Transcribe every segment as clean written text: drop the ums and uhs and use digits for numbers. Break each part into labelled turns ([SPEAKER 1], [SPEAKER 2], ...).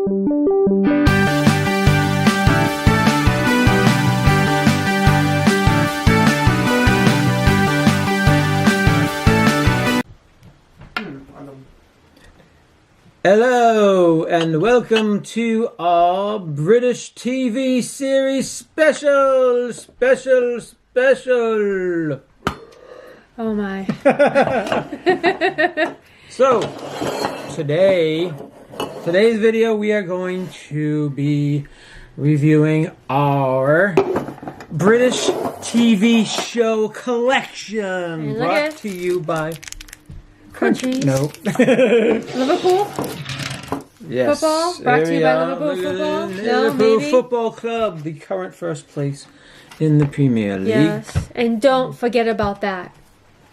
[SPEAKER 1] Hello and welcome to our British TV series special.
[SPEAKER 2] Oh my.
[SPEAKER 1] So, today's video we are going to be reviewing our British TV show collection brought to you by
[SPEAKER 2] Countries.
[SPEAKER 1] No.
[SPEAKER 2] Liverpool?
[SPEAKER 1] Yes.
[SPEAKER 2] Football? Brought to you by Liverpool Football? No,
[SPEAKER 1] Liverpool
[SPEAKER 2] maybe?
[SPEAKER 1] Football Club, the current first place in the Premier League.
[SPEAKER 2] Yes. And don't forget about that.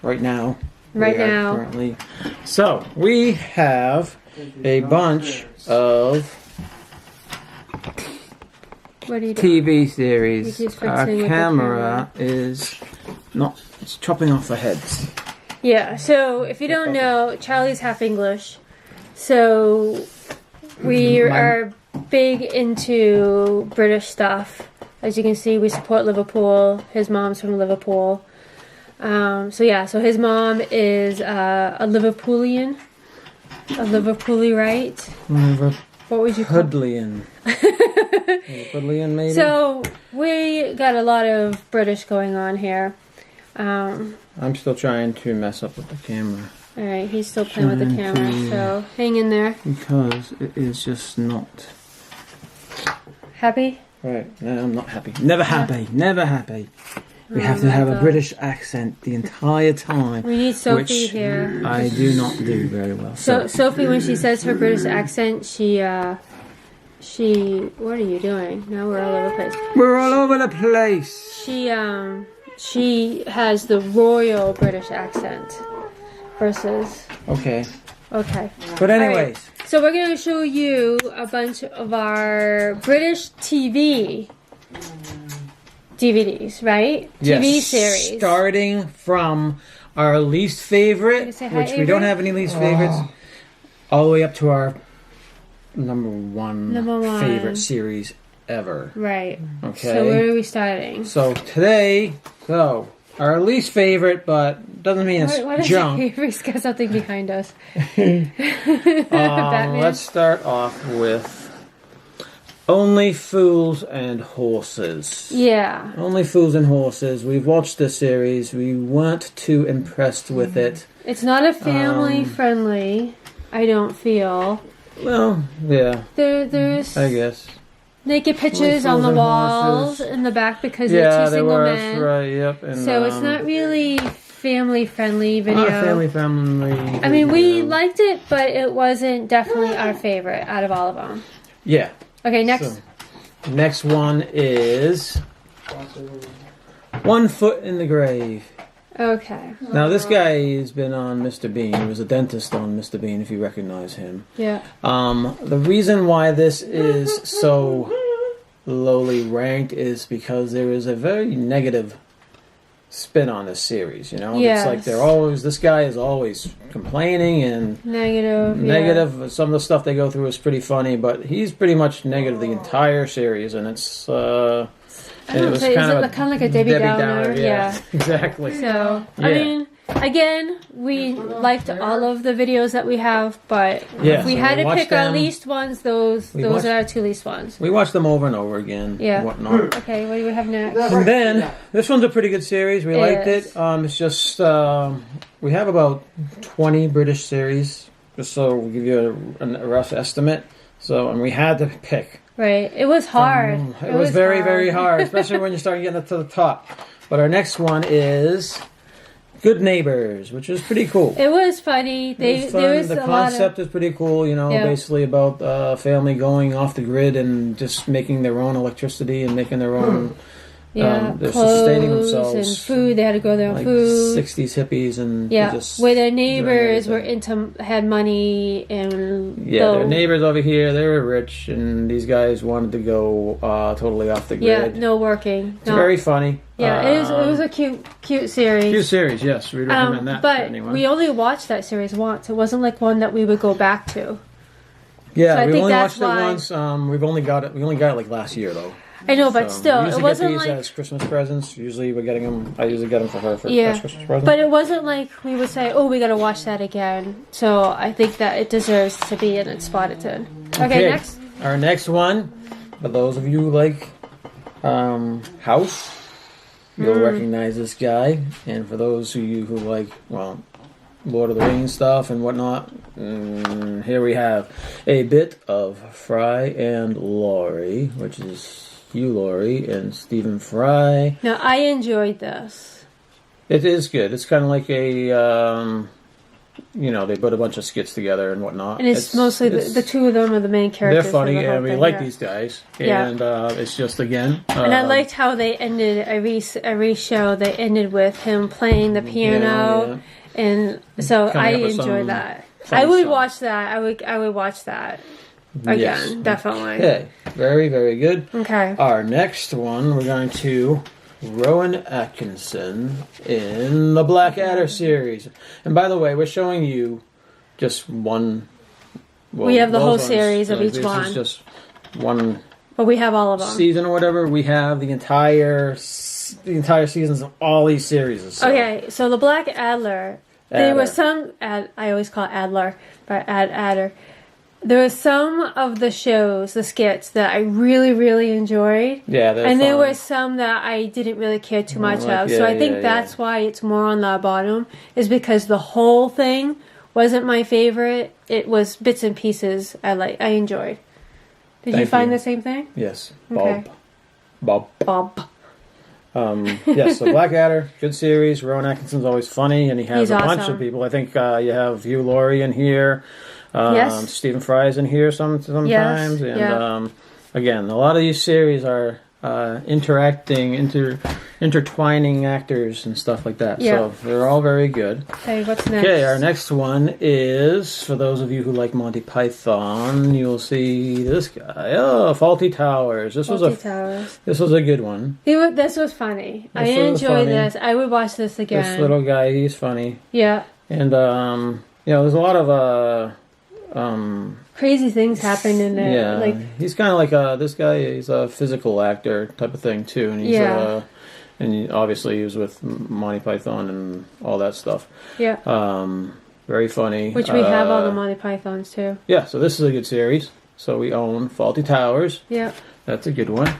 [SPEAKER 1] Right now.
[SPEAKER 2] Right
[SPEAKER 1] we are
[SPEAKER 2] now.
[SPEAKER 1] Currently. So, we have a bunch of
[SPEAKER 2] What are you doing?
[SPEAKER 1] TV series.
[SPEAKER 2] He's fixing
[SPEAKER 1] Our
[SPEAKER 2] with the
[SPEAKER 1] camera is not, it's chopping off the heads.
[SPEAKER 2] Yeah, so if you don't know, Charlie's half English. So we are big into British stuff. As you can see, we support Liverpool. His mom's from Liverpool. So his mom is a Liverpoolian. A Liverpoolite. What would you call it?
[SPEAKER 1] Liverpoolian, maybe?
[SPEAKER 2] So we got a lot of British going on here.
[SPEAKER 1] I'm still trying to mess up with the camera.
[SPEAKER 2] Alright, he's still playing with the camera, so hang in there.
[SPEAKER 1] Because it is just not...
[SPEAKER 2] Happy?
[SPEAKER 1] Right, no, I'm not happy. Never happy, never happy. We have to have a British accent the entire time.
[SPEAKER 2] We need Sophie
[SPEAKER 1] which
[SPEAKER 2] here.
[SPEAKER 1] I do not do very well.
[SPEAKER 2] So Sophie, when she says her British accent, she, what are you doing? Now we're all over the place.
[SPEAKER 1] We're all over the place.
[SPEAKER 2] She has the royal British accent versus...
[SPEAKER 1] Okay. But anyways.
[SPEAKER 2] Right. So we're going to show you a bunch of our British TV DVDs, right?
[SPEAKER 1] Yes.
[SPEAKER 2] TV series.
[SPEAKER 1] Starting from our least favorite, which we don't have any least favorites, all the way up to our number one favorite series ever.
[SPEAKER 2] Right.
[SPEAKER 1] Okay.
[SPEAKER 2] So where are we starting?
[SPEAKER 1] So today, our least favorite, but doesn't mean it's junk.
[SPEAKER 2] He's got something behind us.
[SPEAKER 1] Let's start off with Only Fools and Horses.
[SPEAKER 2] Yeah.
[SPEAKER 1] Only Fools and Horses. We've watched this series. We weren't too impressed with it.
[SPEAKER 2] It's not a family friendly, I don't feel.
[SPEAKER 1] Well, yeah.
[SPEAKER 2] There's
[SPEAKER 1] I guess.
[SPEAKER 2] naked pictures on the walls in the back because they're two single men.
[SPEAKER 1] Right, yep. And,
[SPEAKER 2] so it's not really family friendly video.
[SPEAKER 1] Not a family.
[SPEAKER 2] I mean, we liked it, but it wasn't definitely our favorite out of all of them.
[SPEAKER 1] Yeah.
[SPEAKER 2] Okay, next.
[SPEAKER 1] So, next one is One Foot in the Grave.
[SPEAKER 2] Okay.
[SPEAKER 1] Now, this guy has been on Mr. Bean. He was a dentist on Mr. Bean, if you recognize him.
[SPEAKER 2] Yeah.
[SPEAKER 1] The reason why this is so lowly ranked is because there is a very negative spin on this series, you know?
[SPEAKER 2] Yes.
[SPEAKER 1] It's like this guy is always complaining and
[SPEAKER 2] Negative.
[SPEAKER 1] Yeah. Some of the stuff they go through is pretty funny, but he's pretty much negative the entire series, and it's,
[SPEAKER 2] it was kind of like a Debbie Downer. Yeah.
[SPEAKER 1] Exactly.
[SPEAKER 2] So, I mean, again, we liked all of the videos that we have, but if we had to pick our least ones, those are our two least ones.
[SPEAKER 1] We watched them over and over again.
[SPEAKER 2] Yeah.
[SPEAKER 1] And whatnot.
[SPEAKER 2] Okay, what do we have next?
[SPEAKER 1] And then, this one's a pretty good series. We liked it. It's just, we have about 20 British series, just so we'll give you a rough estimate. So, and we had to pick.
[SPEAKER 2] Right. It was hard.
[SPEAKER 1] It was very, very hard, especially when you start getting to the top. But our next one is Good Neighbors, which is pretty cool.
[SPEAKER 2] It was funny.
[SPEAKER 1] The concept is pretty cool, you know, basically about a family going off the grid and just making their own electricity and making their own... they're sustaining themselves
[SPEAKER 2] and food. They had to grow their own food.
[SPEAKER 1] 60s hippies and
[SPEAKER 2] where their neighbors had money and
[SPEAKER 1] their neighbors over here, they were rich, and these guys wanted to go totally off the grid.
[SPEAKER 2] Yeah, no working.
[SPEAKER 1] It's very funny.
[SPEAKER 2] Yeah, it was a cute series.
[SPEAKER 1] Cute series, yes, we recommend that.
[SPEAKER 2] But
[SPEAKER 1] for anyone.
[SPEAKER 2] we only watched that series once. It wasn't like one that we would go back to.
[SPEAKER 1] Yeah,
[SPEAKER 2] so I
[SPEAKER 1] we've
[SPEAKER 2] think
[SPEAKER 1] only
[SPEAKER 2] that's
[SPEAKER 1] watched
[SPEAKER 2] why.
[SPEAKER 1] it once. We only got it like last year though.
[SPEAKER 2] I know, but
[SPEAKER 1] So,
[SPEAKER 2] still,
[SPEAKER 1] we
[SPEAKER 2] it
[SPEAKER 1] usually
[SPEAKER 2] wasn't
[SPEAKER 1] get these
[SPEAKER 2] like
[SPEAKER 1] as Christmas presents. Usually we're getting them. I usually get them for her for
[SPEAKER 2] yeah,
[SPEAKER 1] as Christmas present.
[SPEAKER 2] but it wasn't like we would say, "Oh, we gotta watch that again." So I think that it deserves to be in its spotted tune. Okay, next.
[SPEAKER 1] Our next one, for those of you who like House, you'll recognize this guy, and for those of you who like, well, Lord of the Rings stuff and whatnot, here we have a bit of Fry and Laurie, which is Hugh Laurie and Stephen Fry.
[SPEAKER 2] Now, I enjoyed this.
[SPEAKER 1] It is good. It's kind of like a, they put a bunch of skits together and whatnot.
[SPEAKER 2] And it's mostly the two of them are the main characters.
[SPEAKER 1] They're funny,
[SPEAKER 2] for the whole
[SPEAKER 1] and we
[SPEAKER 2] thing,
[SPEAKER 1] like
[SPEAKER 2] yeah.
[SPEAKER 1] these guys.
[SPEAKER 2] Yeah.
[SPEAKER 1] And it's just, again...
[SPEAKER 2] and I liked how they ended every show. They ended with him playing the piano, and so I enjoyed that. I would watch that. I would watch that again,
[SPEAKER 1] Yes.
[SPEAKER 2] definitely.
[SPEAKER 1] Okay, very, very good.
[SPEAKER 2] Okay.
[SPEAKER 1] Our next one, we're going to Rowan Atkinson in the Blackadder series. And by the way, we're showing you just one... Well,
[SPEAKER 2] we have the
[SPEAKER 1] those
[SPEAKER 2] whole
[SPEAKER 1] ones,
[SPEAKER 2] series of each
[SPEAKER 1] this
[SPEAKER 2] one.
[SPEAKER 1] is just one
[SPEAKER 2] But we have all of them.
[SPEAKER 1] season or whatever. We have the entire seasons of all these series. So.
[SPEAKER 2] Okay, so the Black Adler. There were some. I always call it Adler, but Adder. There were some of the shows, the skits that I really, really enjoyed.
[SPEAKER 1] Yeah,
[SPEAKER 2] and there were some that I didn't really care too much of. So I think that's why it's more on the bottom, is because the whole thing wasn't my favorite. It was bits and pieces I enjoyed. Did you find the same thing?
[SPEAKER 1] Yes.
[SPEAKER 2] Okay.
[SPEAKER 1] Bob. Yes, so Blackadder, good series. Rowan Atkinson's always funny, and he has
[SPEAKER 2] He's
[SPEAKER 1] a bunch
[SPEAKER 2] awesome.
[SPEAKER 1] of people. I think you have Hugh Laurie in here.
[SPEAKER 2] Yes.
[SPEAKER 1] Stephen Fry's in here sometimes.
[SPEAKER 2] Yes,
[SPEAKER 1] And
[SPEAKER 2] yeah.
[SPEAKER 1] again, a lot of these series are intertwining actors and stuff like that.
[SPEAKER 2] Yeah.
[SPEAKER 1] So they're all very good.
[SPEAKER 2] Okay, what's next?
[SPEAKER 1] Okay, our next one is, for those of you who like Monty Python, you'll see this guy. Oh, Faulty Towers. This was a good one.
[SPEAKER 2] This was funny. I enjoyed this. I would watch this again.
[SPEAKER 1] This little guy, he's funny.
[SPEAKER 2] Yeah.
[SPEAKER 1] And there's a lot of
[SPEAKER 2] crazy things happen in there.
[SPEAKER 1] yeah,
[SPEAKER 2] Like,
[SPEAKER 1] he's kind of like this guy. He's a physical actor type of thing too, and he's obviously he was with Monty Python and all that stuff.
[SPEAKER 2] yeah.
[SPEAKER 1] Very funny.
[SPEAKER 2] Which we have all the Monty Pythons too.
[SPEAKER 1] Yeah, so this is a good series. So we own Faulty Towers.
[SPEAKER 2] Yeah.
[SPEAKER 1] That's a good one.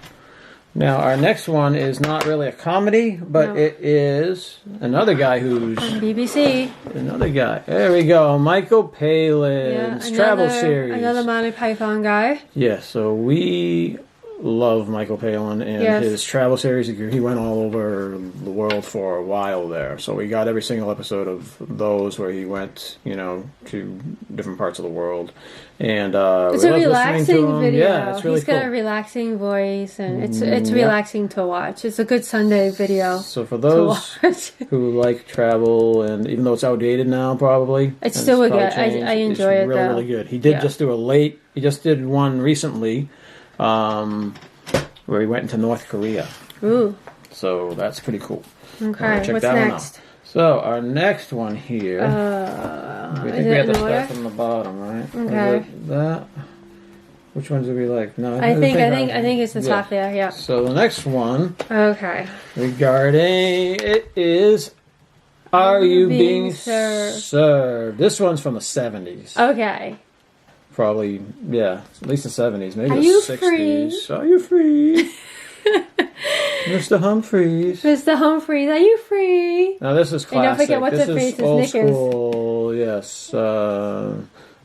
[SPEAKER 1] Now, our next one is not really a comedy, but it is another guy who's...
[SPEAKER 2] On BBC.
[SPEAKER 1] Another guy. There we go. Michael Palin's travel series.
[SPEAKER 2] Another Monty Python guy.
[SPEAKER 1] Yeah, so we love Michael Palin and his travel series. He went all over the world for a while there. So we got every single episode of those where he went, to different parts of the world. And
[SPEAKER 2] it's a relaxing video.
[SPEAKER 1] Yeah, it's really
[SPEAKER 2] He's got
[SPEAKER 1] cool.
[SPEAKER 2] a relaxing voice, and it's relaxing to watch. It's a good Sunday video.
[SPEAKER 1] So for those who like travel, and even though it's outdated now, probably
[SPEAKER 2] it's still good.
[SPEAKER 1] Changed,
[SPEAKER 2] I enjoy it.
[SPEAKER 1] Really,
[SPEAKER 2] though.
[SPEAKER 1] really good. He did just do He just did one recently, where he went into North Korea.
[SPEAKER 2] Ooh.
[SPEAKER 1] So that's pretty cool.
[SPEAKER 2] Okay.
[SPEAKER 1] Check
[SPEAKER 2] What's
[SPEAKER 1] that
[SPEAKER 2] next?
[SPEAKER 1] one out. So our next one here. I think we have to start from the bottom, right?
[SPEAKER 2] Okay.
[SPEAKER 1] That. Which ones do we like? No,
[SPEAKER 2] I think it's the top there. Yeah.
[SPEAKER 1] So the next one.
[SPEAKER 2] Okay.
[SPEAKER 1] Regarding it is, are you being served? This one's from the 70s.
[SPEAKER 2] Okay.
[SPEAKER 1] Probably, at least the 70s, maybe
[SPEAKER 2] Are
[SPEAKER 1] the
[SPEAKER 2] you
[SPEAKER 1] 60s. Are you free? Mr. Humphreys.
[SPEAKER 2] Mr. Humphreys, are you free?
[SPEAKER 1] Now this is classic.
[SPEAKER 2] And don't forget what's
[SPEAKER 1] this
[SPEAKER 2] her
[SPEAKER 1] is
[SPEAKER 2] face's
[SPEAKER 1] old
[SPEAKER 2] knickers.
[SPEAKER 1] school, yes.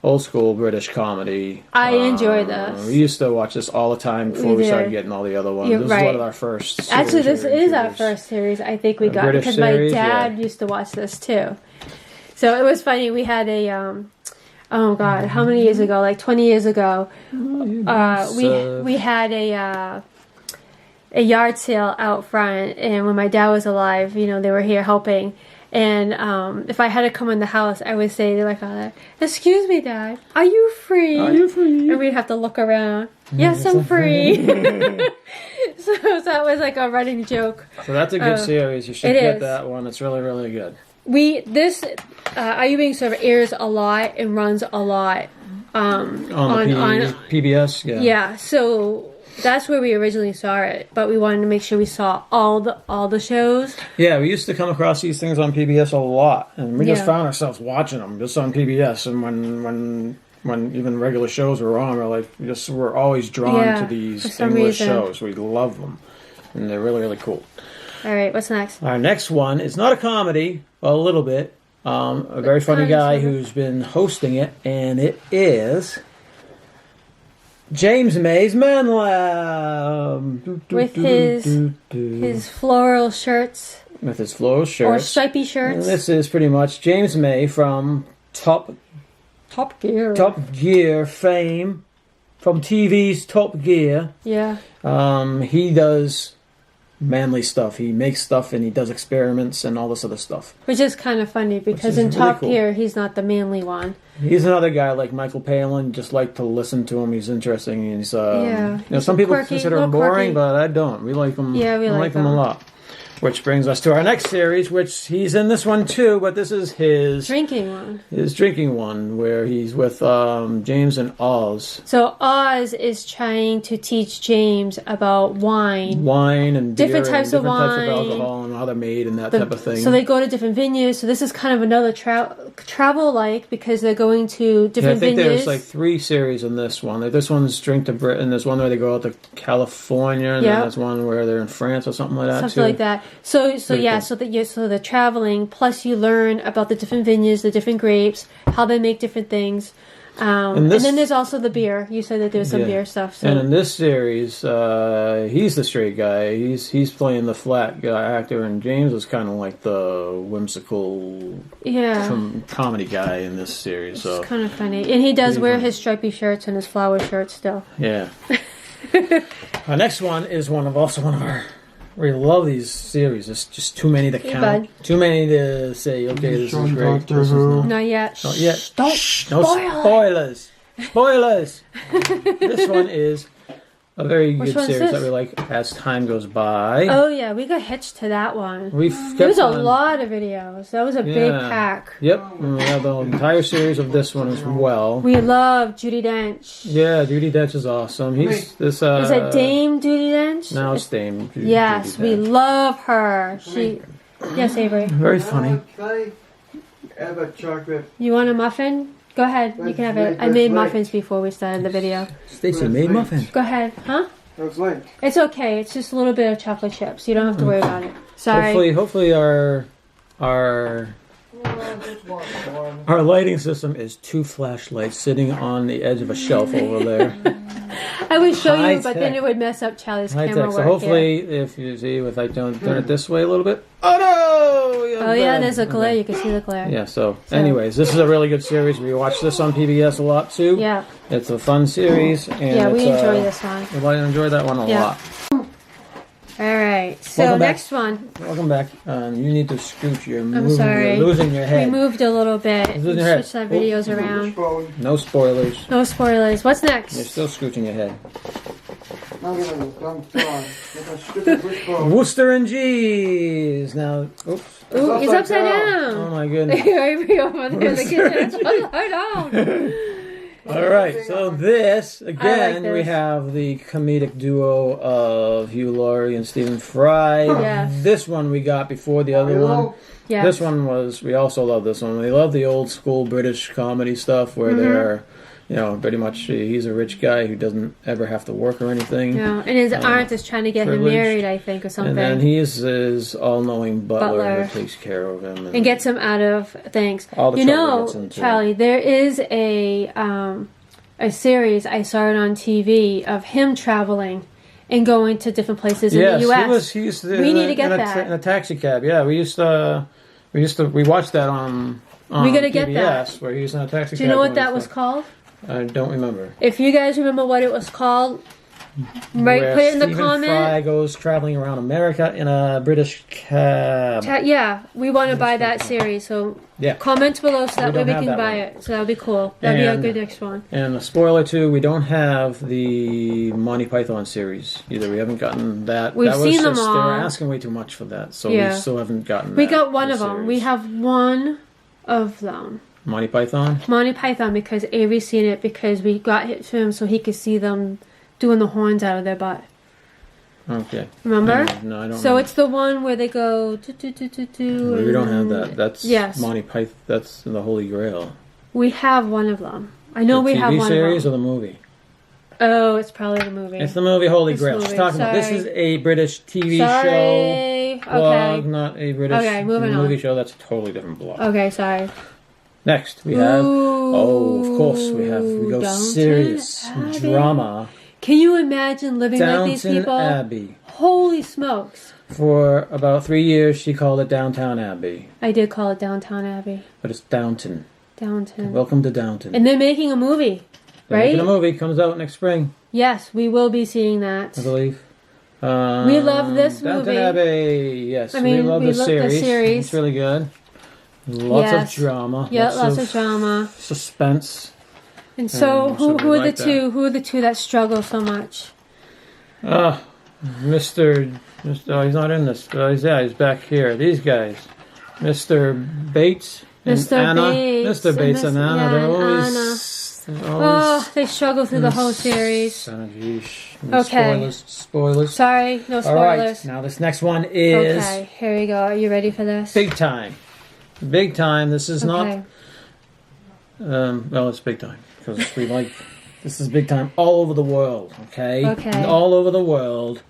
[SPEAKER 1] Old school British comedy.
[SPEAKER 2] I enjoy this.
[SPEAKER 1] We used to watch this all the time before we started getting all the other ones.
[SPEAKER 2] Yeah,
[SPEAKER 1] this is one of our first series.
[SPEAKER 2] Actually, this is our first series I think we got,
[SPEAKER 1] British
[SPEAKER 2] because
[SPEAKER 1] series,
[SPEAKER 2] my dad used to watch this too. So it was funny. We had a oh god, how many years ago? Like 20 years ago. We had a yard sale out front, and when my dad was alive, they were here helping. And if I had to come in the house, I would say to my father, "Excuse me, Dad, are you free?"
[SPEAKER 1] Are you free?
[SPEAKER 2] And we'd have to look around. Yes, I'm free. So that was like a running joke.
[SPEAKER 1] So that's a good series. You should get that one. It's really, really good.
[SPEAKER 2] Are You Being Served airs a lot and runs a lot
[SPEAKER 1] on PBS. Yeah.
[SPEAKER 2] Yeah, so that's where we originally saw it, but we wanted to make sure we saw all the shows.
[SPEAKER 1] Yeah, we used to come across these things on PBS a lot, and we just found ourselves watching them just on PBS. And when even regular shows were on, we're always drawn to these English shows. We love them, and they're really, really cool.
[SPEAKER 2] All right, what's next?
[SPEAKER 1] Our next one is not a comedy, well, a little bit. A very funny guy who's been hosting it, and it is James May's Man Lab.
[SPEAKER 2] With his floral shirts.
[SPEAKER 1] With his floral shirts.
[SPEAKER 2] Or stripy shirts.
[SPEAKER 1] And this is pretty much James May from Top Gear fame. From TV's Top Gear.
[SPEAKER 2] Yeah.
[SPEAKER 1] He does manly stuff. He makes stuff and he does experiments and all this other stuff.
[SPEAKER 2] Which is kind of funny because in Top Gear, he's not the manly one.
[SPEAKER 1] He's another guy like Michael Palin. Just like to listen to him. He's interesting. He's some people consider him boring, but I don't. We like him.
[SPEAKER 2] Yeah, we like
[SPEAKER 1] him a lot. Which brings us to our next series, which he's in this one too, but this is his
[SPEAKER 2] drinking one.
[SPEAKER 1] His drinking one, where he's with James and Oz.
[SPEAKER 2] So Oz is trying to teach James about wine
[SPEAKER 1] and beer,
[SPEAKER 2] different types of wine,
[SPEAKER 1] types of alcohol, and how they're made, and that type of thing.
[SPEAKER 2] So they go to different venues. So this is kind of another travel like because they're going to different venues. I think
[SPEAKER 1] there's like 3 series in this one. Like this one's Drink to Britain. There's one where they go out to California, and then there's one where they're in France or something like that.
[SPEAKER 2] Something like that. So they're traveling. Plus, you learn about the different vineyards, the different grapes, how they make different things. And then there's also the beer. You said that there's some beer stuff. So.
[SPEAKER 1] And in this series, he's the straight guy. He's playing the flat guy actor, and James is kind of like the whimsical, comedy guy in this series. So
[SPEAKER 2] it's kind of funny, and he does wear his stripy shirts and his flower shirts still.
[SPEAKER 1] Yeah. Our next one is one of our. We love these series. It's just too many to count. Too many to say, okay, this is great. This is
[SPEAKER 2] not yet.
[SPEAKER 1] Not yet.
[SPEAKER 2] Shh, don't
[SPEAKER 1] spoil it. Spoilers. This one is a very good series that we like as time goes by.
[SPEAKER 2] Oh, yeah. We got hitched to that one.
[SPEAKER 1] There
[SPEAKER 2] was a lot of videos. That was a big pack.
[SPEAKER 1] Yep. And we have the entire series of this one as well.
[SPEAKER 2] We love Judi Dench.
[SPEAKER 1] Yeah, Judi Dench is awesome.
[SPEAKER 2] Is it Dame Judi Dench?
[SPEAKER 1] No, it's Dame Judi
[SPEAKER 2] Yes, we love her. Yes, Avery.
[SPEAKER 1] Very funny.
[SPEAKER 3] Can I have a chocolate?
[SPEAKER 2] You want a muffin? Go ahead, you can have it. I made muffins before we started the video.
[SPEAKER 1] Stacey made muffins.
[SPEAKER 2] Go ahead, huh?
[SPEAKER 3] That's late.
[SPEAKER 2] It's okay. It's just a little bit of chocolate chips. You don't have to worry about it. Sorry.
[SPEAKER 1] Hopefully our lighting system is 2 flashlights sitting on the edge of a shelf over there.
[SPEAKER 2] I would show you, but then it would mess up Charlie's camera work.
[SPEAKER 1] So hopefully, if you see, if I don't turn it this way a little bit. Oh no!
[SPEAKER 2] Oh yeah, there's a glare. You can see the glare.
[SPEAKER 1] Yeah. So, anyways, this is a really good series. We watch this on PBS a lot too.
[SPEAKER 2] Yeah.
[SPEAKER 1] It's a fun series, and
[SPEAKER 2] we enjoy this one.
[SPEAKER 1] We enjoy that one a lot.
[SPEAKER 2] All right. So next one.
[SPEAKER 1] Welcome back. You need to scoot.
[SPEAKER 2] I'm sorry.
[SPEAKER 1] You're losing your head.
[SPEAKER 2] We moved a little bit.
[SPEAKER 1] Losing your head.
[SPEAKER 2] Switched our videos around.
[SPEAKER 1] No spoilers.
[SPEAKER 2] No spoilers. What's next?
[SPEAKER 1] You're still scooching your head.
[SPEAKER 3] Worcester
[SPEAKER 1] Worcester and cheese. Now, oops.
[SPEAKER 2] Ooh, he's upside down.
[SPEAKER 1] Oh my goodness.
[SPEAKER 2] Avery over there in the kitchen. Upside down.
[SPEAKER 1] All right, so this again,
[SPEAKER 2] this.
[SPEAKER 1] we have the comedic duo of Hugh Laurie and Stephen Fry.
[SPEAKER 2] Yes.
[SPEAKER 1] This one we got before the other one.
[SPEAKER 2] Yes.
[SPEAKER 1] This one we also love this one. We love the old school British comedy stuff where they're, pretty much he's a rich guy who doesn't ever have to work or anything.
[SPEAKER 2] Yeah, and his aunt is trying to get him married, I think, or something.
[SPEAKER 1] And then he's his all-knowing butler who takes care of him.
[SPEAKER 2] And gets him out of things.
[SPEAKER 1] All the trouble gets into.
[SPEAKER 2] Charlie, there is a series, I saw it on TV, of him traveling and going to different places in the U.S. We need to get that.
[SPEAKER 1] In a taxi cab, yeah. We watched that on
[SPEAKER 2] we gotta
[SPEAKER 1] PBS,
[SPEAKER 2] get that.
[SPEAKER 1] Where he was in a taxi cab.
[SPEAKER 2] Do you know what that was called?
[SPEAKER 1] I don't remember.
[SPEAKER 2] If you guys remember what it was called, put it in the comment.
[SPEAKER 1] Stephen Fry goes traveling around America in a British cab.
[SPEAKER 2] We want to buy that series, so comment below so that way we can buy it. So that would be cool. That would be a good next one.
[SPEAKER 1] And a spoiler too, we don't have the Monty Python series either. We haven't gotten that.
[SPEAKER 2] We've seen them all.
[SPEAKER 1] They were asking way too much for that, so we still haven't gotten that.
[SPEAKER 2] We got one of them. We have one of them.
[SPEAKER 1] Monty Python?
[SPEAKER 2] Monty Python, because Avery's seen it because we got it to him so he could see them doing the horns out of their butt.
[SPEAKER 1] Okay.
[SPEAKER 2] Remember?
[SPEAKER 1] No, I don't
[SPEAKER 2] So
[SPEAKER 1] know.
[SPEAKER 2] it's the one where they go
[SPEAKER 1] We don't have that. That's Monty Python. That's the Holy Grail.
[SPEAKER 2] We have one of them. I know we have one
[SPEAKER 1] TV series
[SPEAKER 2] of
[SPEAKER 1] or
[SPEAKER 2] them.
[SPEAKER 1] the movie?
[SPEAKER 2] Oh, it's probably the movie.
[SPEAKER 1] It's the movie Holy
[SPEAKER 2] It's
[SPEAKER 1] Grail.
[SPEAKER 2] movie.
[SPEAKER 1] She's talking about this
[SPEAKER 2] Sorry.
[SPEAKER 1] is a British TV show
[SPEAKER 2] Sorry.
[SPEAKER 1] blog,
[SPEAKER 2] Okay.
[SPEAKER 1] not a British
[SPEAKER 2] Okay, moving
[SPEAKER 1] movie
[SPEAKER 2] on.
[SPEAKER 1] show. That's a totally different blog.
[SPEAKER 2] Okay, sorry.
[SPEAKER 1] Next, we have.
[SPEAKER 2] Ooh,
[SPEAKER 1] Of course, we go
[SPEAKER 2] Downton
[SPEAKER 1] serious
[SPEAKER 2] Abbey.
[SPEAKER 1] drama.
[SPEAKER 2] Can you imagine living like these
[SPEAKER 1] Downton
[SPEAKER 2] people?
[SPEAKER 1] Abbey.
[SPEAKER 2] Holy smokes.
[SPEAKER 1] For about 3 years, she called it Downtown Abbey,
[SPEAKER 2] I did call it Downtown Abbey.
[SPEAKER 1] but it's Downton.
[SPEAKER 2] Downton.
[SPEAKER 1] Welcome to Downton.
[SPEAKER 2] And they're making a movie,
[SPEAKER 1] They're
[SPEAKER 2] right?
[SPEAKER 1] making a movie comes out next spring,
[SPEAKER 2] Yes, we will be seeing that.
[SPEAKER 1] I believe.
[SPEAKER 2] We love this
[SPEAKER 1] Downton
[SPEAKER 2] movie.
[SPEAKER 1] Abbey. Yes,
[SPEAKER 2] I mean,
[SPEAKER 1] we love
[SPEAKER 2] we
[SPEAKER 1] the
[SPEAKER 2] love the
[SPEAKER 1] series.
[SPEAKER 2] series.
[SPEAKER 1] It's really good. Lots
[SPEAKER 2] Yes.
[SPEAKER 1] of drama.
[SPEAKER 2] Yeah, lots of drama.
[SPEAKER 1] Suspense.
[SPEAKER 2] And so,
[SPEAKER 1] And
[SPEAKER 2] who
[SPEAKER 1] so we
[SPEAKER 2] are the
[SPEAKER 1] like that.
[SPEAKER 2] two? Who are the two that struggle so much?
[SPEAKER 1] Mr. Oh, he's not in this. He's back here. These guys. Mr. Bates and
[SPEAKER 2] Mr.
[SPEAKER 1] Anna.
[SPEAKER 2] Bates
[SPEAKER 1] Mr. Bates
[SPEAKER 2] and
[SPEAKER 1] and Anna.
[SPEAKER 2] yeah,
[SPEAKER 1] They're
[SPEAKER 2] and
[SPEAKER 1] always...
[SPEAKER 2] Oh, they struggle through the whole series. Okay.
[SPEAKER 1] Spoilers.
[SPEAKER 2] Sorry, no
[SPEAKER 1] All right.
[SPEAKER 2] spoilers.
[SPEAKER 1] Now this next one is
[SPEAKER 2] Okay, here we go. Are you ready for this?
[SPEAKER 1] big time. Big time. This is
[SPEAKER 2] Okay.
[SPEAKER 1] not. Well, it's big time because we like. This is big time all over the world. Okay.
[SPEAKER 2] Okay.
[SPEAKER 1] All over the world.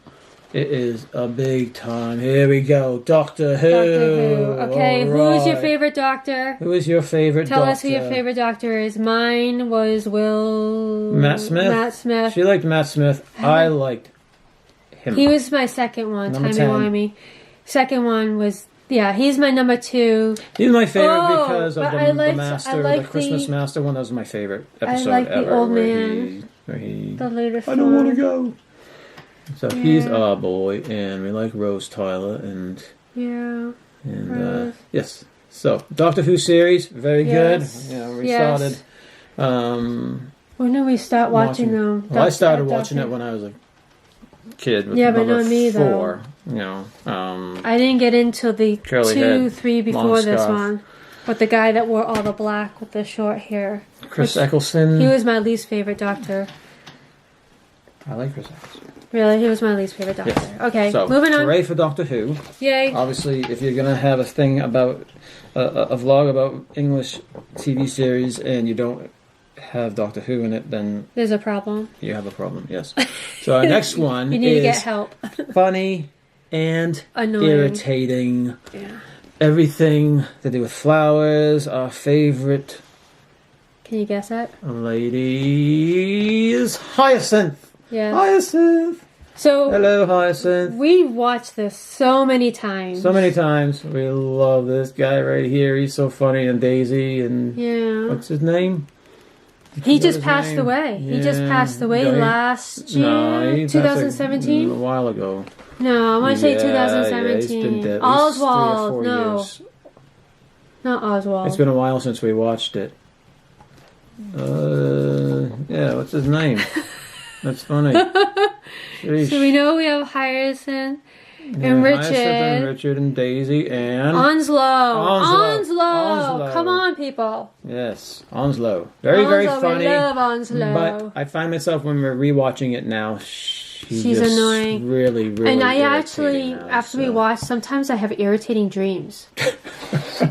[SPEAKER 1] It is a big time. Here we go. Doctor Who.
[SPEAKER 2] Doctor Who. Okay,
[SPEAKER 1] All
[SPEAKER 2] who is your
[SPEAKER 1] right.
[SPEAKER 2] favorite doctor?
[SPEAKER 1] Who is your favorite
[SPEAKER 2] Tell
[SPEAKER 1] doctor?
[SPEAKER 2] us who your favorite doctor is. Mine was
[SPEAKER 1] Matt Smith.
[SPEAKER 2] Matt Smith.
[SPEAKER 1] She liked Matt Smith. I liked him.
[SPEAKER 2] He was my second one.
[SPEAKER 1] Number 10.
[SPEAKER 2] Timey-wimey. Second one was, yeah, he's my number 2.
[SPEAKER 1] He's my favorite
[SPEAKER 2] Oh,
[SPEAKER 1] because of
[SPEAKER 2] but
[SPEAKER 1] the,
[SPEAKER 2] I liked-
[SPEAKER 1] the Master,
[SPEAKER 2] I liked
[SPEAKER 1] the Christmas
[SPEAKER 2] the-
[SPEAKER 1] Master one. That was my favorite episode
[SPEAKER 2] liked the
[SPEAKER 1] ever.
[SPEAKER 2] old
[SPEAKER 1] where
[SPEAKER 2] man.
[SPEAKER 1] Where he
[SPEAKER 2] The latest
[SPEAKER 1] I don't want
[SPEAKER 2] one.
[SPEAKER 1] to go. So he's our boy, and we like Rose Tyler, and
[SPEAKER 2] Yeah. Rose.
[SPEAKER 1] yes. So Doctor Who series, very
[SPEAKER 2] Yes.
[SPEAKER 1] good. You know, we
[SPEAKER 2] Yes.
[SPEAKER 1] started.
[SPEAKER 2] When did we start watching them?
[SPEAKER 1] Well, I started watching it when I was a kid. With
[SPEAKER 2] Yeah, but
[SPEAKER 1] number
[SPEAKER 2] not me, though.
[SPEAKER 1] 4. You know,
[SPEAKER 2] I didn't get into the
[SPEAKER 1] Curly
[SPEAKER 2] 2,
[SPEAKER 1] head,
[SPEAKER 2] 3 before
[SPEAKER 1] long
[SPEAKER 2] this
[SPEAKER 1] scarf.
[SPEAKER 2] one. With the guy that wore all the black with the short hair.
[SPEAKER 1] Chris Eccleston.
[SPEAKER 2] He was my least favorite doctor.
[SPEAKER 1] I like Chris Eccleston.
[SPEAKER 2] Really, he was my least favorite doctor.
[SPEAKER 1] Yes.
[SPEAKER 2] Okay,
[SPEAKER 1] So,
[SPEAKER 2] moving on.
[SPEAKER 1] hooray for Doctor Who.
[SPEAKER 2] Yay.
[SPEAKER 1] Obviously, if you're going to have a thing about a vlog about English TV series and you don't have Doctor Who in it, then
[SPEAKER 2] There's a problem.
[SPEAKER 1] you have a problem. Yes. So our next one
[SPEAKER 2] You need to get
[SPEAKER 1] is
[SPEAKER 2] help.
[SPEAKER 1] funny and
[SPEAKER 2] Annoying.
[SPEAKER 1] irritating.
[SPEAKER 2] Yeah.
[SPEAKER 1] Everything to do with flowers. Our favorite
[SPEAKER 2] Can you guess it?
[SPEAKER 1] lady is Hyacinth.
[SPEAKER 2] Yeah.
[SPEAKER 1] Hyacinth.
[SPEAKER 2] So
[SPEAKER 1] Hello, Hyacinth.
[SPEAKER 2] we watched this so many times.
[SPEAKER 1] So many times. We love this guy right here. He's so funny. And Daisy and
[SPEAKER 2] Yeah.
[SPEAKER 1] what's his name?
[SPEAKER 2] He
[SPEAKER 1] What
[SPEAKER 2] just
[SPEAKER 1] his
[SPEAKER 2] passed
[SPEAKER 1] name?
[SPEAKER 2] away. He just
[SPEAKER 1] Yeah.
[SPEAKER 2] passed away
[SPEAKER 1] No, he-
[SPEAKER 2] last
[SPEAKER 1] No,
[SPEAKER 2] year,
[SPEAKER 1] he passed a
[SPEAKER 2] 2017.
[SPEAKER 1] while ago.
[SPEAKER 2] No, I want to say
[SPEAKER 1] Yeah, yeah, he's been
[SPEAKER 2] 2017.
[SPEAKER 1] dead at least 3 or 4
[SPEAKER 2] Oswald. No,
[SPEAKER 1] years.
[SPEAKER 2] not Oswald.
[SPEAKER 1] It's been a while since we watched it. Yeah, what's his name? That's funny. Sheesh.
[SPEAKER 2] So we know we have Hyacinth
[SPEAKER 1] Yeah,
[SPEAKER 2] and
[SPEAKER 1] Hyacinth and
[SPEAKER 2] Richard.
[SPEAKER 1] Richard and Daisy and
[SPEAKER 2] Onslow.
[SPEAKER 1] Onslow.
[SPEAKER 2] Onslow. Come on, people.
[SPEAKER 1] yes, Onslow. Very
[SPEAKER 2] Onslow,
[SPEAKER 1] funny.
[SPEAKER 2] We love Onslow.
[SPEAKER 1] But I find myself when we're rewatching it now,
[SPEAKER 2] She's
[SPEAKER 1] just
[SPEAKER 2] annoying.
[SPEAKER 1] Really, really.
[SPEAKER 2] And I
[SPEAKER 1] irritating
[SPEAKER 2] actually,
[SPEAKER 1] now,
[SPEAKER 2] after we
[SPEAKER 1] so.
[SPEAKER 2] watch, sometimes I have irritating dreams.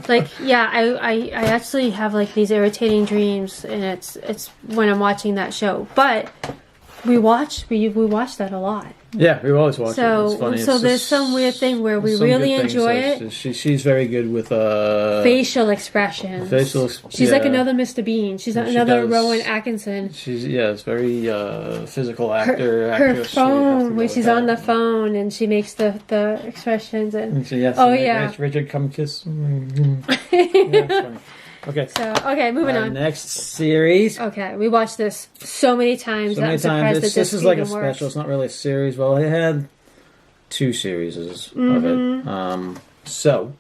[SPEAKER 2] Like, yeah, I actually have like these irritating dreams, and it's when I'm watching that show. But we watch that a lot.
[SPEAKER 1] Yeah, we always watch
[SPEAKER 2] So
[SPEAKER 1] it. It's funny.
[SPEAKER 2] so
[SPEAKER 1] It's
[SPEAKER 2] there's
[SPEAKER 1] just-
[SPEAKER 2] some weird thing where we
[SPEAKER 1] some
[SPEAKER 2] really
[SPEAKER 1] good things.
[SPEAKER 2] enjoy
[SPEAKER 1] So
[SPEAKER 2] it.
[SPEAKER 1] she's very good with
[SPEAKER 2] Facial expressions. She's like
[SPEAKER 1] yeah.
[SPEAKER 2] another Mr. Bean. She's
[SPEAKER 1] She
[SPEAKER 2] another
[SPEAKER 1] does.
[SPEAKER 2] Rowan Atkinson.
[SPEAKER 1] She's it's very physical actor.
[SPEAKER 2] Her
[SPEAKER 1] actress. You have to
[SPEAKER 2] phone,
[SPEAKER 1] go
[SPEAKER 2] when
[SPEAKER 1] with
[SPEAKER 2] she's
[SPEAKER 1] that.
[SPEAKER 2] on the phone and she makes the expressions and
[SPEAKER 1] And she, yes,
[SPEAKER 2] Oh,
[SPEAKER 1] and
[SPEAKER 2] yeah.
[SPEAKER 1] yes, Richard, come kiss. Yeah, it's funny. Okay.
[SPEAKER 2] so okay, moving
[SPEAKER 1] Our
[SPEAKER 2] on.
[SPEAKER 1] next series.
[SPEAKER 2] Okay, we watched this so many times
[SPEAKER 1] So
[SPEAKER 2] that
[SPEAKER 1] many
[SPEAKER 2] I'm surprised
[SPEAKER 1] times.
[SPEAKER 2] that
[SPEAKER 1] This is like a
[SPEAKER 2] even
[SPEAKER 1] special.
[SPEAKER 2] works.
[SPEAKER 1] It's not really a series. Well, it had 2 series of
[SPEAKER 2] Mm-hmm.
[SPEAKER 1] it. So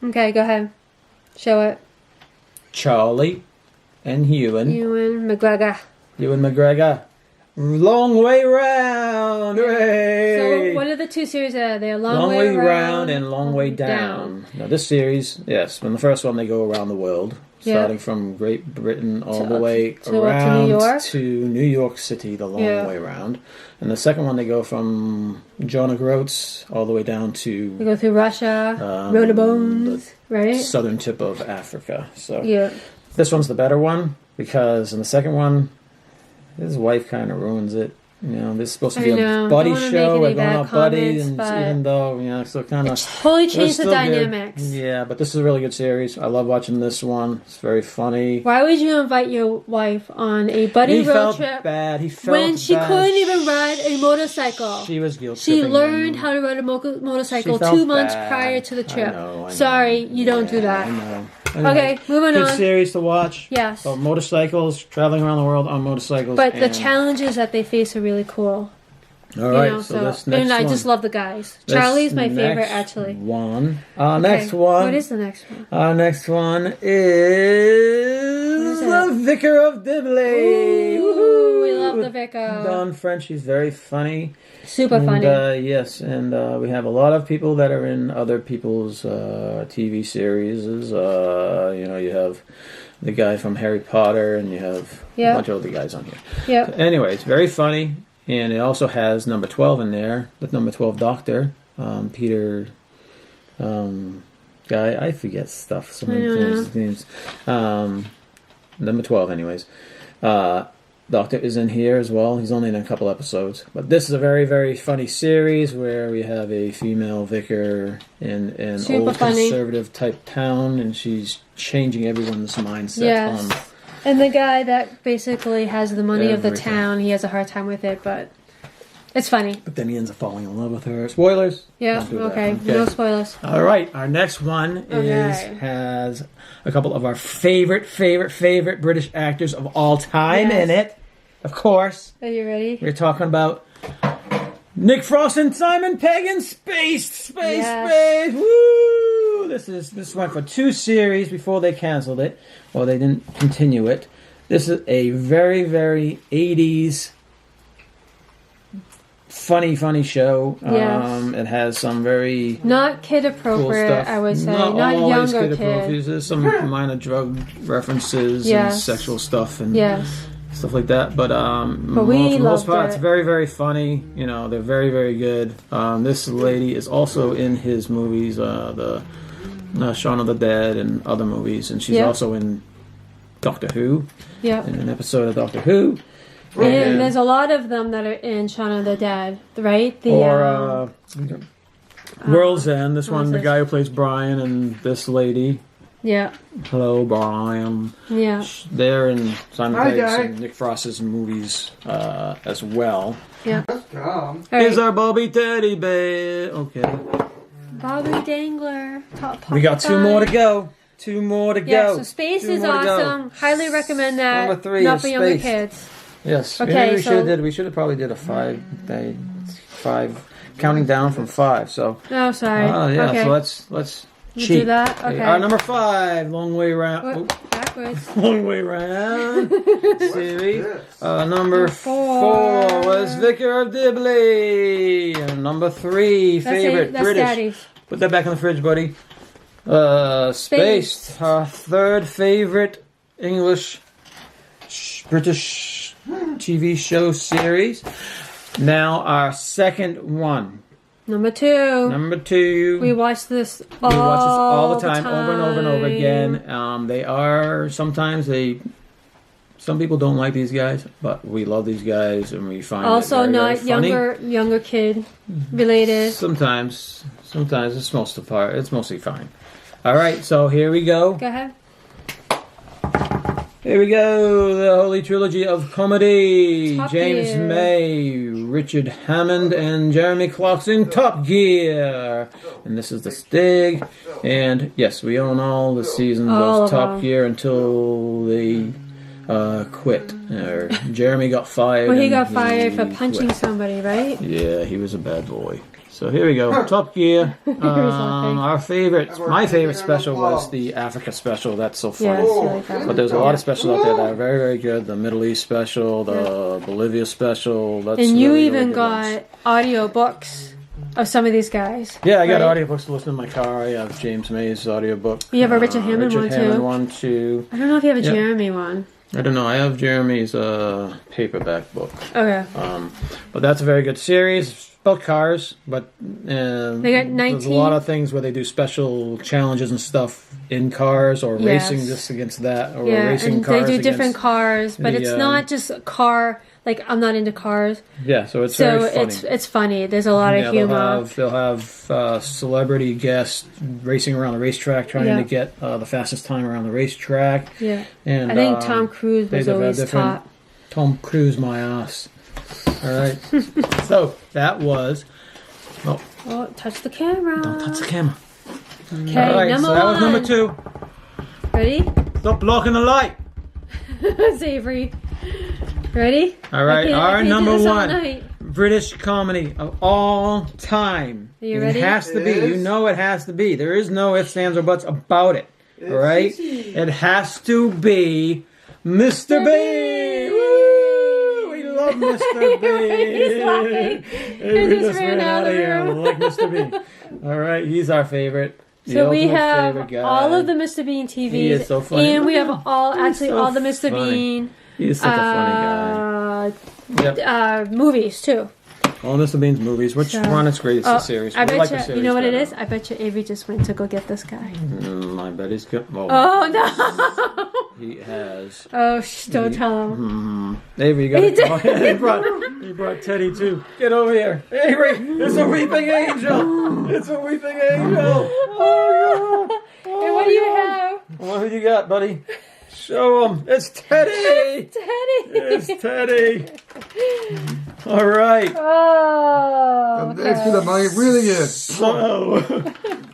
[SPEAKER 2] Okay, go ahead. Show it.
[SPEAKER 1] Charlie and Ewan.
[SPEAKER 2] Ewan McGregor.
[SPEAKER 1] Ewan McGregor. Long way round. Hooray!
[SPEAKER 2] So what are the 2 series that are there?
[SPEAKER 1] Long way round and long way down. Now this series, yes, in the first one they go around the world starting from Great Britain all the way
[SPEAKER 2] to
[SPEAKER 1] around
[SPEAKER 2] New York?
[SPEAKER 1] to New York City, the long way around. And the second one, they go from John O'Groats all the way down to...
[SPEAKER 2] We go through Russia, Road of Bones, right?
[SPEAKER 1] Southern tip of Africa. So
[SPEAKER 2] this
[SPEAKER 1] one's the better one, because in the second one, his wife kind of ruins it. You know, this is supposed to be a buddy show. We're going out buddies, and even though, you know, so kind of
[SPEAKER 2] totally changed the dynamics.
[SPEAKER 1] Good. Yeah, but this is a really good series. I love watching this one. It's very funny.
[SPEAKER 2] Why would you invite your wife on a buddy road trip?
[SPEAKER 1] Bad. He felt
[SPEAKER 2] when she
[SPEAKER 1] bad.
[SPEAKER 2] couldn't even ride a motorcycle.
[SPEAKER 1] She was guilty.
[SPEAKER 2] She learned how to ride a motorcycle 2 months prior to the trip. I know. Sorry, you don't do that.
[SPEAKER 1] I know. Anyway,
[SPEAKER 2] okay, moving on.
[SPEAKER 1] Good series to watch.
[SPEAKER 2] Yes.
[SPEAKER 1] About motorcycles, traveling around the world on motorcycles.
[SPEAKER 2] But the challenges that they face are really cool.
[SPEAKER 1] All right, so this next
[SPEAKER 2] and I just love the guys. Charlie's my favorite, actually.
[SPEAKER 1] Next one.
[SPEAKER 2] What is the next one?
[SPEAKER 1] Our next one is The Vicar of Dibley.
[SPEAKER 2] Ooh, we love the Vicar.
[SPEAKER 1] Don French, he's very funny.
[SPEAKER 2] Super funny.
[SPEAKER 1] Yes, and we have a lot of people that are in other people's TV series. You know, you have the guy from Harry Potter, and you have a bunch of other guys on here.
[SPEAKER 2] Yeah.
[SPEAKER 1] So anyway, it's very funny. And it also has number 12 in there, the number 12 doctor, Peter, guy, I forget stuff, so many names. Number 12 anyways. Doctor is in here as well. He's only in a couple episodes. But this is a very, very funny series where we have a female vicar in an old conservative type town, and she's changing everyone's mindset on...
[SPEAKER 2] And the guy that basically has the money of the town, he has a hard time with it, but it's funny.
[SPEAKER 1] But then he ends up falling in love with her. Spoilers?
[SPEAKER 2] Yeah, okay. No spoilers.
[SPEAKER 1] All right, our next one has a couple of our favorite British actors of all time in it. Of course.
[SPEAKER 2] Are you ready?
[SPEAKER 1] We're talking about Nick Frost and Simon Pegg in Space. Woo! This went for 2 series before they canceled it, or they didn't continue it. This is a very, very 80s funny show.
[SPEAKER 2] Yes.
[SPEAKER 1] It has some very
[SPEAKER 2] not kid appropriate,
[SPEAKER 1] cool stuff.
[SPEAKER 2] I would say.
[SPEAKER 1] Not
[SPEAKER 2] younger
[SPEAKER 1] kids. There's some minor drug references and sexual stuff and stuff like that. But for the most part, it's very, very funny. You know, they're very, very good. This lady is also in his movies, the Shaun of the Dead and other movies, and she's also in Doctor Who. Yeah. In an episode of Doctor Who.
[SPEAKER 2] And there's a lot of them that are in Shaun of the Dead, right?
[SPEAKER 1] World's End. This one, the guy who plays Brian, and this lady. Yeah. Hello, Brian. Yeah. They're in Simon Pegg's and Nick Frost's movies as well. Yeah. Here's our Bobby Teddy Bear. Okay.
[SPEAKER 2] Bobby Dangler.
[SPEAKER 1] We got 2 more to go. 2 more to go.
[SPEAKER 2] So Space is awesome. Highly recommend that.
[SPEAKER 1] Number 3
[SPEAKER 2] Not for younger kids.
[SPEAKER 1] Yes. Okay. We should have probably did a 5 counting down from 5. So.
[SPEAKER 2] Oh, sorry. Okay.
[SPEAKER 1] So let's cheat.
[SPEAKER 2] Do that. Okay.
[SPEAKER 1] Number 5, long way round.
[SPEAKER 2] Backwards.
[SPEAKER 1] Long way round. Series. Number 4 was Vicar of Dibley. And number 3, favorite British.
[SPEAKER 2] Daddy.
[SPEAKER 1] Put that back in the fridge, buddy. Space. Our 3rd favorite English British TV show series. Now our 2nd one.
[SPEAKER 2] Number 2. We watch this all
[SPEAKER 1] the time, over and over and over again. Some people don't like these guys, but we love these guys, and we find
[SPEAKER 2] also
[SPEAKER 1] it very,
[SPEAKER 2] not
[SPEAKER 1] very funny.
[SPEAKER 2] younger kid related.
[SPEAKER 1] Sometimes it's mostly fine. All right, so here we go.
[SPEAKER 2] Go ahead.
[SPEAKER 1] Here we go, the Holy Trilogy of Comedy.
[SPEAKER 2] Top
[SPEAKER 1] James
[SPEAKER 2] Gear.
[SPEAKER 1] May, Richard Hammond, and Jeremy Clarkson, Top Gear. And this is the Stig. And yes, we own all the seasons of Top Gear until they quit. Jeremy got fired.
[SPEAKER 2] Well, he got fired for punching somebody, right?
[SPEAKER 1] Yeah, he was a bad boy. So here we go, Top Gear. My favorite special was the Africa special. That's so funny. Really but there's a lot of specials out there that are very, very good. The Middle East special, the Bolivia special.
[SPEAKER 2] And you even got audio books of some of these guys.
[SPEAKER 1] Yeah, I got
[SPEAKER 2] right?
[SPEAKER 1] audiobooks to listen in my car. I have James May's audiobook.
[SPEAKER 2] You have a Richard Hammond one,
[SPEAKER 1] Richard Hammond
[SPEAKER 2] too?
[SPEAKER 1] one, too.
[SPEAKER 2] I don't know if you have a
[SPEAKER 1] Yep.
[SPEAKER 2] Jeremy one.
[SPEAKER 1] I don't know. I have Jeremy's paperback book.
[SPEAKER 2] Okay.
[SPEAKER 1] But that's a very good series. It's about cars, but
[SPEAKER 2] They got 19.
[SPEAKER 1] there's a lot of things where they do special challenges and stuff in cars or
[SPEAKER 2] Yes.
[SPEAKER 1] racing this against that or
[SPEAKER 2] Yeah,
[SPEAKER 1] racing
[SPEAKER 2] and
[SPEAKER 1] cars
[SPEAKER 2] they do different
[SPEAKER 1] against-
[SPEAKER 2] cars, but
[SPEAKER 1] the,
[SPEAKER 2] it's not just a car. Like, I'm not into cars.
[SPEAKER 1] Yeah, so it's
[SPEAKER 2] So
[SPEAKER 1] very funny.
[SPEAKER 2] it's funny. There's a lot of humor.
[SPEAKER 1] They'll have celebrity guests racing around the racetrack trying
[SPEAKER 2] Yeah.
[SPEAKER 1] to get the fastest time around the racetrack.
[SPEAKER 2] Yeah.
[SPEAKER 1] And
[SPEAKER 2] I think Tom Cruise was
[SPEAKER 1] they've had
[SPEAKER 2] always
[SPEAKER 1] different-
[SPEAKER 2] top.
[SPEAKER 1] Tom Cruise, my ass. All right. So that was. Oh,
[SPEAKER 2] Oh, touch the camera.
[SPEAKER 1] don't touch the camera.
[SPEAKER 2] Okay,
[SPEAKER 1] All right,
[SPEAKER 2] number
[SPEAKER 1] so that was number
[SPEAKER 2] one.
[SPEAKER 1] 2.
[SPEAKER 2] Ready?
[SPEAKER 1] Stop blocking the light.
[SPEAKER 2] Savory. Ready?
[SPEAKER 1] All right,
[SPEAKER 2] I
[SPEAKER 1] our
[SPEAKER 2] can't
[SPEAKER 1] number
[SPEAKER 2] do this all
[SPEAKER 1] 1
[SPEAKER 2] night.
[SPEAKER 1] British comedy of all time.
[SPEAKER 2] You ready?
[SPEAKER 1] It has to be.
[SPEAKER 3] It
[SPEAKER 1] You
[SPEAKER 3] is.
[SPEAKER 1] know it has to be. There is no ifs, ands, or buts about it. All right? It has to be Mr. Bean. Woo! We love Mr. Bean.
[SPEAKER 2] He's laughing.
[SPEAKER 1] Hey,
[SPEAKER 2] He
[SPEAKER 1] we
[SPEAKER 2] just ran out of the
[SPEAKER 1] here.
[SPEAKER 2] room.
[SPEAKER 1] We like Mr. Bean. All right, he's our favorite. The
[SPEAKER 2] So we
[SPEAKER 1] ultimate
[SPEAKER 2] have
[SPEAKER 1] favorite guy.
[SPEAKER 2] all of the Mr. Bean TVs.
[SPEAKER 1] He is so funny.
[SPEAKER 2] And we have all
[SPEAKER 1] so
[SPEAKER 2] the Mr.
[SPEAKER 1] funny.
[SPEAKER 2] Bean
[SPEAKER 1] He's such a funny guy. Yep.
[SPEAKER 2] Movies too.
[SPEAKER 1] All Mr. Bean's movies. Which
[SPEAKER 2] So-
[SPEAKER 1] one is greatest?
[SPEAKER 2] Oh,
[SPEAKER 1] The series.
[SPEAKER 2] I
[SPEAKER 1] We
[SPEAKER 2] bet
[SPEAKER 1] like
[SPEAKER 2] you.
[SPEAKER 1] the series
[SPEAKER 2] You know what it
[SPEAKER 1] better.
[SPEAKER 2] is? I bet you Avery just went to go get this guy.
[SPEAKER 1] I bet he's good. Oh,
[SPEAKER 2] Oh no!
[SPEAKER 1] he has.
[SPEAKER 2] Oh, don't tell him.
[SPEAKER 1] Avery, you got
[SPEAKER 2] He
[SPEAKER 1] to
[SPEAKER 2] did.
[SPEAKER 1] he brought Teddy too. Get over here. Avery, it's a weeping angel. It's a weeping angel. Oh, God.
[SPEAKER 2] And what do you have?
[SPEAKER 1] What do you got, buddy? Show him. It's Teddy.
[SPEAKER 2] Teddy.
[SPEAKER 1] It's Teddy. All right.
[SPEAKER 2] Oh.
[SPEAKER 3] That's who the money really is.
[SPEAKER 1] So,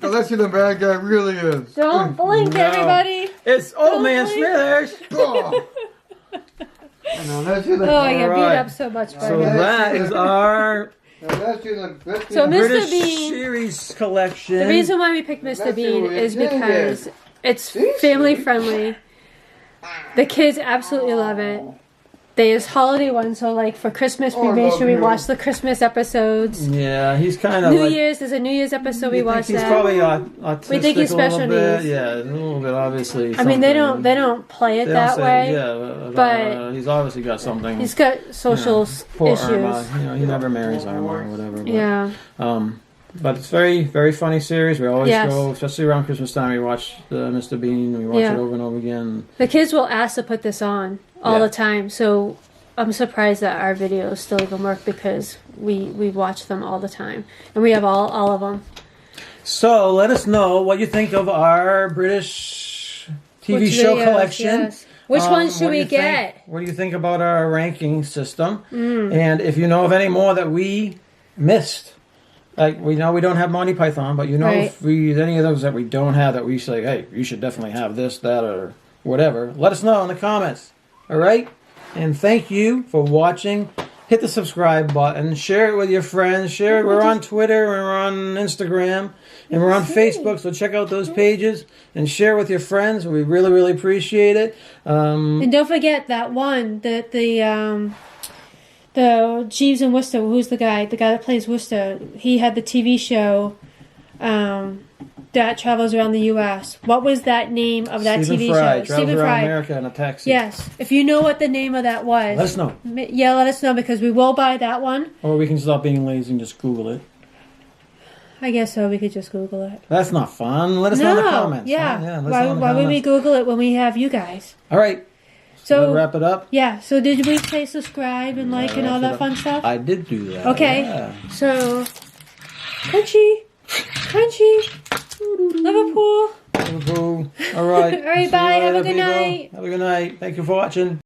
[SPEAKER 3] That's who the bad guy really is.
[SPEAKER 2] Don't blink,
[SPEAKER 1] No.
[SPEAKER 2] everybody.
[SPEAKER 1] it's Old Man
[SPEAKER 2] blink.
[SPEAKER 1] Smithers.
[SPEAKER 3] Oh. No, that's who the,
[SPEAKER 2] Oh, I got
[SPEAKER 1] Alright.
[SPEAKER 2] beat up so much by
[SPEAKER 1] So
[SPEAKER 2] him.
[SPEAKER 1] that is our
[SPEAKER 3] that's who the
[SPEAKER 2] So Mr.
[SPEAKER 1] British
[SPEAKER 2] Bean-
[SPEAKER 1] series collection.
[SPEAKER 2] The reason why we picked Mr.
[SPEAKER 3] That's
[SPEAKER 2] Bean
[SPEAKER 3] who it
[SPEAKER 2] is
[SPEAKER 3] is.
[SPEAKER 2] because it's family friendly. The kids absolutely love it. There's holiday ones, so like for Christmas, we
[SPEAKER 3] Oh, I
[SPEAKER 2] made
[SPEAKER 3] love
[SPEAKER 2] sure we
[SPEAKER 3] you.
[SPEAKER 2] watched the Christmas episodes.
[SPEAKER 1] Yeah, he's kind of
[SPEAKER 2] New
[SPEAKER 1] like.
[SPEAKER 2] Year's, there's a New Year's episode we
[SPEAKER 1] You think
[SPEAKER 2] watched
[SPEAKER 1] he's
[SPEAKER 2] that.
[SPEAKER 1] probably autistic
[SPEAKER 2] We think he's
[SPEAKER 1] a little
[SPEAKER 2] special
[SPEAKER 1] bit.
[SPEAKER 2] needs.
[SPEAKER 1] Yeah, a little bit, obviously.
[SPEAKER 2] I mean, they
[SPEAKER 1] something.
[SPEAKER 2] don't play it
[SPEAKER 1] They don't
[SPEAKER 2] that
[SPEAKER 1] say-
[SPEAKER 2] way.
[SPEAKER 1] Yeah,
[SPEAKER 2] but
[SPEAKER 1] he's obviously got something.
[SPEAKER 2] He's got social
[SPEAKER 1] Poor
[SPEAKER 2] issues.
[SPEAKER 1] Irma. You know, he never marries Irma or whatever. But,
[SPEAKER 2] Yeah.
[SPEAKER 1] But it's very, very funny series. We always
[SPEAKER 2] Yes.
[SPEAKER 1] go, especially around Christmas time. We watch Mr. Bean. We watch
[SPEAKER 2] Yeah.
[SPEAKER 1] it over and over again.
[SPEAKER 2] The kids will ask to put this on all
[SPEAKER 1] Yeah.
[SPEAKER 2] the time, so I'm surprised that our videos still even work because we watch them all the time. And we have all of them.
[SPEAKER 1] So let us know what you think of our British TV
[SPEAKER 2] Which
[SPEAKER 1] show
[SPEAKER 2] videos,
[SPEAKER 1] collection.
[SPEAKER 2] yes. Which ones should
[SPEAKER 1] what do
[SPEAKER 2] we
[SPEAKER 1] you think-
[SPEAKER 2] get?
[SPEAKER 1] What do you think about our ranking system? And if you know of any more that we missed, like we know we don't have Monty Python, but you know
[SPEAKER 2] Right.
[SPEAKER 1] if we any of those that we don't have that we say, hey, you should definitely have this, that, or whatever. Let us know in the comments. All right. And thank you for watching. Hit the subscribe button. Share it with your friends. Share it. We're on Twitter. We're on Instagram. And we're on Facebook. So check out those pages and share with your friends. We really, really appreciate it.
[SPEAKER 2] And don't forget that one, the Jeeves and Wooster, who's the guy that plays Wooster, he had the TV show that travels around the U.S. What was that name of that
[SPEAKER 1] Stephen
[SPEAKER 2] TV
[SPEAKER 1] Fry
[SPEAKER 2] show?
[SPEAKER 1] travels
[SPEAKER 2] Stephen
[SPEAKER 1] around
[SPEAKER 2] Fry.
[SPEAKER 1] America in a taxi.
[SPEAKER 2] Yes. If you know what the name of that was,
[SPEAKER 1] Let us know.
[SPEAKER 2] Yeah, let us know because we will buy that one.
[SPEAKER 1] Or we can stop being lazy and just Google it.
[SPEAKER 2] I guess so. We could just Google it.
[SPEAKER 1] That's not fun. Let us know in the comments.
[SPEAKER 2] Yeah.
[SPEAKER 1] Let us know
[SPEAKER 2] Why
[SPEAKER 1] in the
[SPEAKER 2] would we
[SPEAKER 1] comments.
[SPEAKER 2] Google it when we have you guys?
[SPEAKER 1] All right.
[SPEAKER 2] So
[SPEAKER 1] We'll wrap it up.
[SPEAKER 2] yeah. So did we say subscribe and like and all that
[SPEAKER 1] Wrap it
[SPEAKER 2] fun
[SPEAKER 1] up.
[SPEAKER 2] stuff?
[SPEAKER 1] I did do that.
[SPEAKER 2] Okay.
[SPEAKER 1] Yeah.
[SPEAKER 2] So crunchy. Liverpool.
[SPEAKER 1] Liverpool. All right.
[SPEAKER 2] All right,
[SPEAKER 1] See
[SPEAKER 2] bye.
[SPEAKER 1] you
[SPEAKER 2] Have a
[SPEAKER 1] later,
[SPEAKER 2] good
[SPEAKER 1] people.
[SPEAKER 2] night.
[SPEAKER 1] Have a good night. Thank you for watching.